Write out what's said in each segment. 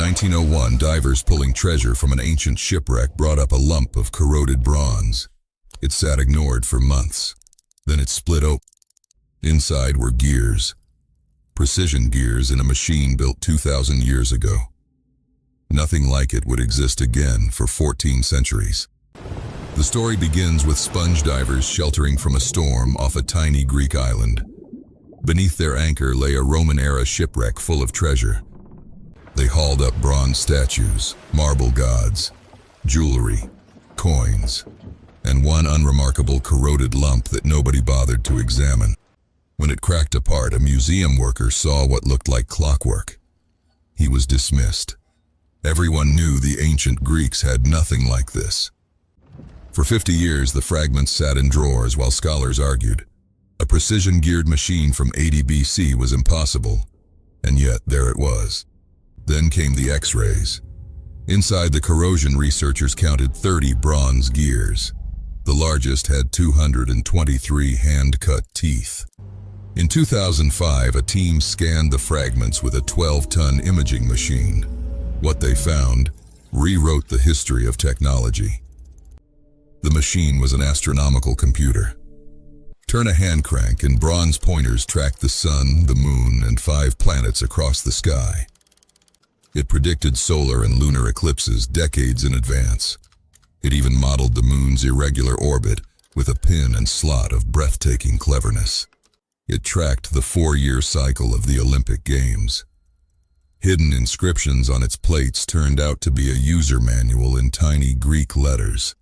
1901, divers pulling treasure from an ancient shipwreck brought up a lump of corroded bronze. It sat ignored for months. Then it split open. Inside were gears. Precision gears in a machine built 2,000 years ago. Nothing like it would exist again for 14 centuries. The story begins with sponge divers sheltering from a storm off a tiny Greek island. Beneath their anchor lay a Roman-era shipwreck full of treasure. They hauled up bronze statues, marble gods, jewelry, coins, and one unremarkable corroded lump that nobody bothered to examine. When it cracked apart, a museum worker saw what looked like clockwork. He was dismissed. Everyone knew the ancient Greeks had nothing like this. For 50 years, the fragments sat in drawers while scholars argued. A precision-geared machine from 80 BC was impossible, and yet there it was. Then came the X-rays. Inside the corrosion, researchers counted 30 bronze gears. The largest had 223 hand-cut teeth. In 2005, a team scanned the fragments with a 12-ton imaging machine. What they found rewrote the history of technology. The machine was an astronomical computer. Turn a hand crank and bronze pointers tracked the sun, the moon, and 5 planets across the sky. It predicted solar and lunar eclipses decades in advance. It even modeled the moon's irregular orbit with a pin and slot of breathtaking cleverness. It tracked the 4-year cycle of the Olympic Games. Hidden inscriptions on its plates turned out to be a user manual in tiny Greek letters.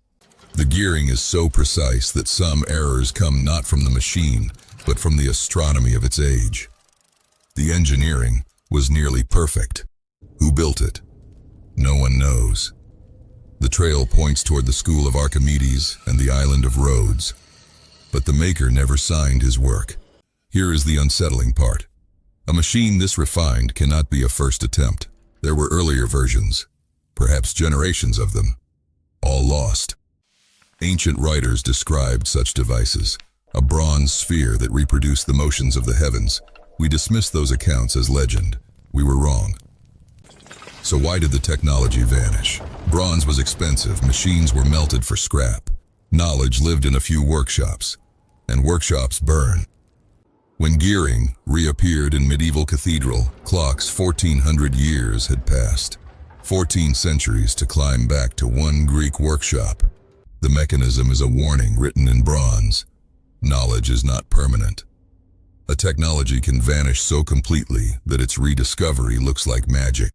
The gearing is so precise that some errors come not from the machine, but from the astronomy of its age. The engineering was nearly perfect. Who built it? No one knows. The trail points toward the school of Archimedes and the island of Rhodes. But the maker never signed his work. Here is the unsettling part. A machine this refined cannot be a first attempt. There were earlier versions, perhaps generations of them, all lost. Ancient writers described such devices, a bronze sphere that reproduced the motions of the heavens. We dismissed those accounts as legend. We were wrong. So why did the technology vanish? Bronze was expensive, machines were melted for scrap. Knowledge lived in a few workshops, and workshops burn. When gearing reappeared in medieval cathedral, clocks 1,400 years had passed. 14 centuries to climb back to one Greek workshop. The mechanism is a warning written in bronze. Knowledge is not permanent. A technology can vanish so completely that its rediscovery looks like magic.